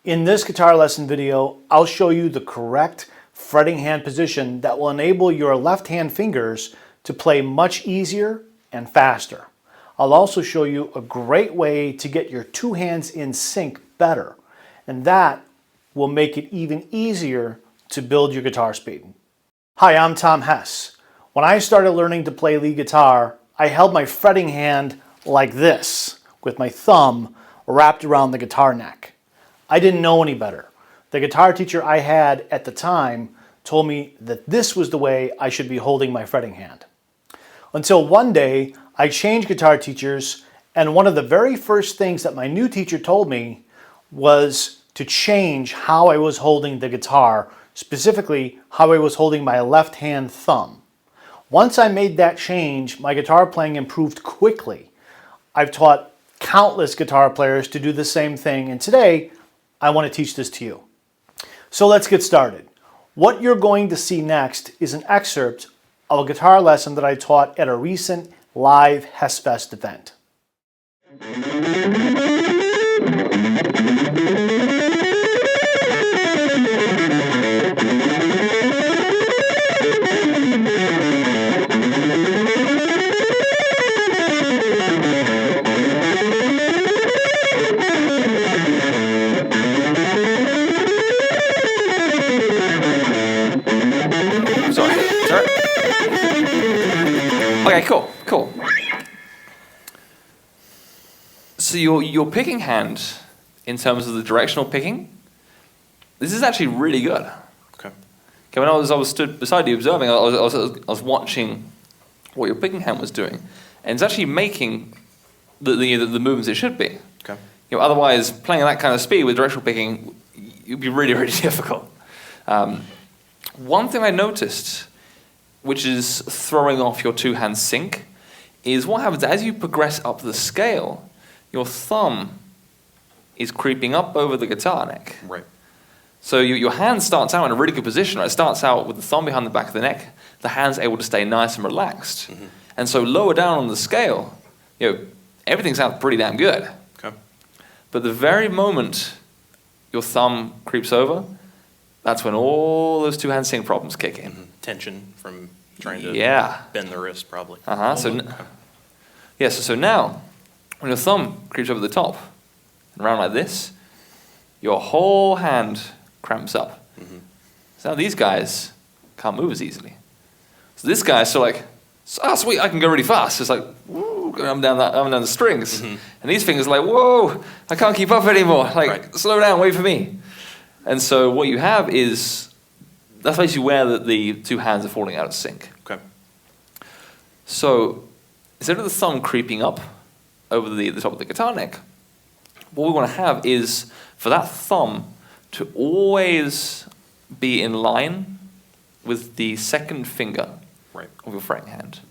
In this guitar lesson video, I'll show you the correct fretting hand position that will enable your left hand fingers to play much easier and faster. I'll also show you a great way to get your two hands in sync better, and that will make it even easier to build your guitar speed. Hi, I'm Tom Hess. When I started learning to play lead guitar, I held my fretting hand like this, with my thumb wrapped around the guitar neck. I didn't know any better. The guitar teacher I had at the time told me that this was the way I should be holding my fretting hand. Until one day, I changed guitar teachers, and one of the very first things that my new teacher told me was to change how I was holding the guitar, specifically how I was holding my left hand thumb. Once I made that change, my guitar playing improved quickly. I've taught countless guitar players to do the same thing, and today I want to teach this to you. So let's get started. What you're going to see next is an excerpt of a guitar lesson that I taught at a recent live HessFest event. Okay, cool. So your picking hand, in terms of the directional picking, this is actually really good. Okay. When I was stood beside you observing, I was watching what your picking hand was doing, and it's actually making the movements it should be. Okay. Otherwise, playing at that kind of speed with directional picking, it'd be really, really difficult. One thing I noticed, which is throwing off your two-hand sync, is what happens as you progress up the scale, your thumb is creeping up over the guitar neck. Right. So your hand starts out in a really good position. Right? It starts out with the thumb behind the back of the neck. The hand's able to stay nice and relaxed. Mm-hmm. And so lower down on the scale, everything sounds pretty damn good. Okay. But the very moment your thumb creeps over, that's when all those two-hand sync problems kick in. Mm-hmm. Tension from trying to bend the wrist, probably. So now, when your thumb creeps over the top and around like this, your whole hand cramps up. Mm-hmm. So now these guys can't move as easily. So this guy's still like, sweet, I can go really fast. It's like, woo, I'm down the strings. Mm-hmm. And these fingers are like, whoa, I can't keep up anymore. Slow down, wait for me. And so what you have is, that's basically where the two hands are falling out of sync. Okay. So instead of the thumb creeping up over the top of the guitar neck, what we want to have is for that thumb to always be in line with the second finger of your fretting hand.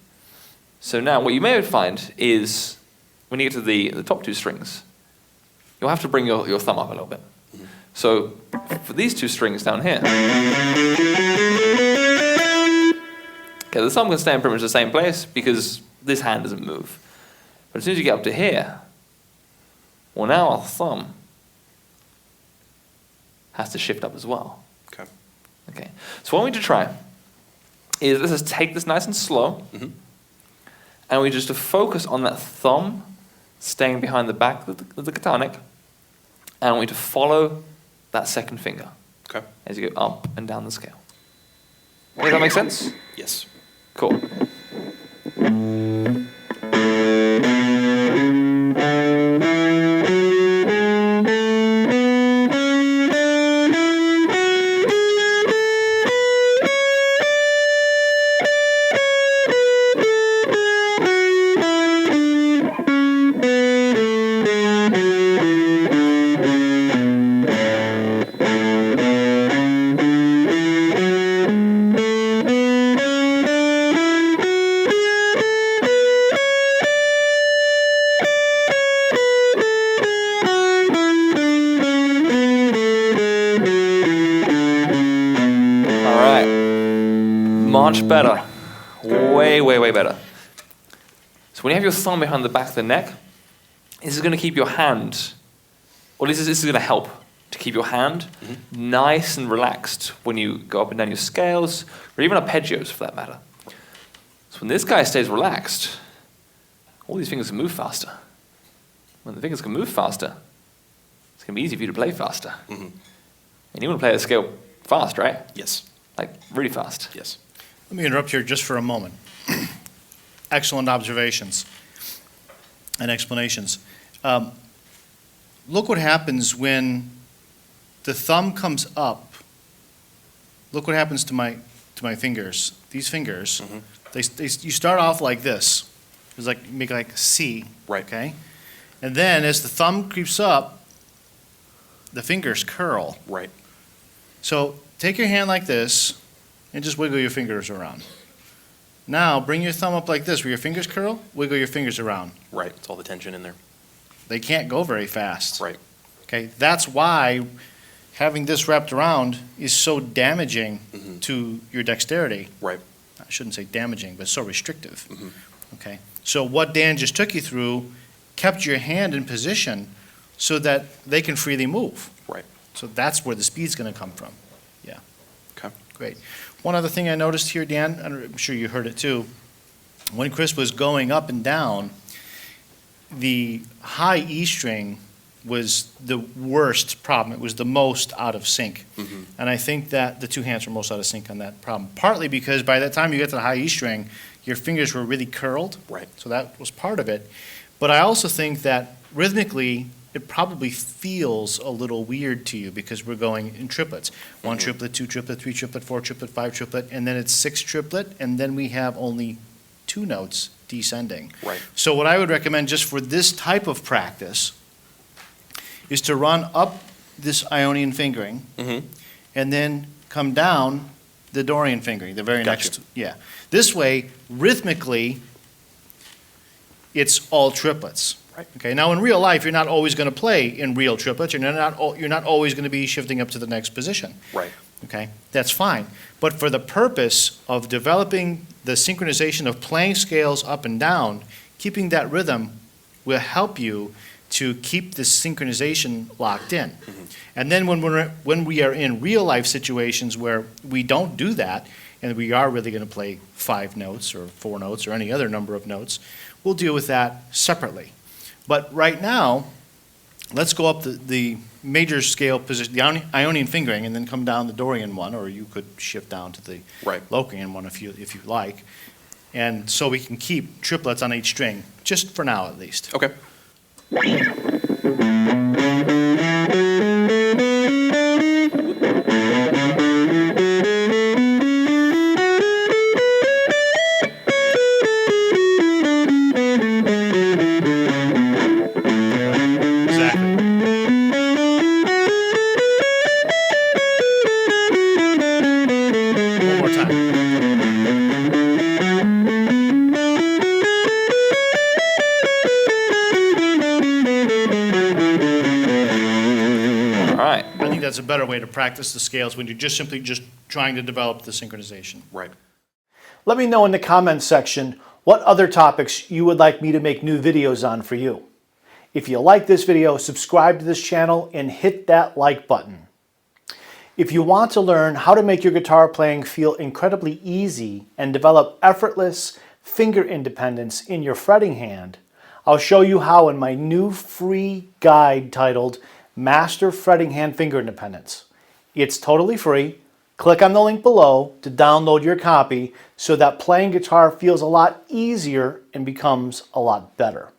So now what you may find is when you get to the top two strings, you'll have to bring your thumb up a little bit. Mm-hmm. So for these two strings down here, the thumb can stay in pretty much the same place because this hand doesn't move. But as soon as you get up to here, well, now our thumb has to shift up as well. Okay. So what we need to try is, let's just take this nice and slow, mm-hmm. and we just to focus on that thumb staying behind the back of the guitar neck, and we need to follow that second finger as you go up and down the scale. Does that make sense? Yes. Cool. Much better. Way better. So when you have your thumb behind the back of the neck, this is going to keep your hand, or this is going to help to keep your hand nice and relaxed when you go up and down your scales, or even arpeggios for that matter. So when this guy stays relaxed, all these fingers can move faster. When the fingers can move faster, it's going to be easy for you to play faster. And you want to play a scale fast, right? Yes. Like really fast. Yes. Let me interrupt here just for a moment. Excellent observations and explanations. Look what happens when the thumb comes up. Look what happens to my fingers. These fingers, you start off like this. It's like make like a C. Right. Okay. And then as the thumb creeps up, the fingers curl. Right. So take your hand like this and just wiggle your fingers around. Now bring your thumb up like this where your fingers curl, wiggle your fingers around. Right. It's all the tension in there. They can't go very fast. Right. Okay, that's why having this wrapped around is so damaging to your dexterity. Right. I shouldn't say damaging, but so restrictive. Okay, so what Dan just took you through kept your hand in position so that they can freely move. Right. So that's where the speed's going to come from. Yeah. Okay. Great. One other thing I noticed here, Dan, I'm sure you heard it too. When Chris was going up and down, the high E string was the worst problem. It was the most out of sync. And I think that the two hands were most out of sync on that problem. Partly because by that time you get to the high E string, your fingers were really curled. Right. So that was part of it. But I also think that rhythmically, it probably feels a little weird to you because we're going in triplets. One triplet, two triplet, three triplet, four triplet, five triplet, and then it's six triplet, and then we have only two notes descending. Right. So what I would recommend just for this type of practice is to run up this Ionian fingering and then come down the Dorian fingering, the very Gotcha. next, yeah. This way, rhythmically, it's all triplets. Right. Okay, now in real life, you're not always going to play in real triplets, and you're not always going to be shifting up to the next position. Right. Okay, that's fine. But for the purpose of developing the synchronization of playing scales up and down, keeping that rhythm will help you to keep this synchronization locked in. And then when we are in real life situations where we don't do that, and we are really going to play 5 notes or 4 notes or any other number of notes, we'll deal with that separately. But right now, let's go up the major scale position, the Ionian fingering, and then come down the Dorian one, or you could shift down to the Right. Locrian one if you like. And so we can keep triplets on each string, just for now at least. Okay. Exactly. One more time. All right. I think that's a better way to practice the scales when you're simply trying to develop the synchronization. Right. Let me know in the comments section what other topics you would like me to make new videos on for you. If you like this video, subscribe to this channel and hit that like button. If you want to learn how to make your guitar playing feel incredibly easy and develop effortless finger independence in your fretting hand, I'll show you how in my new free guide titled Master Fretting Hand Finger Independence. It's totally free. Click on the link below to download your copy so that playing guitar feels a lot easier and becomes a lot better.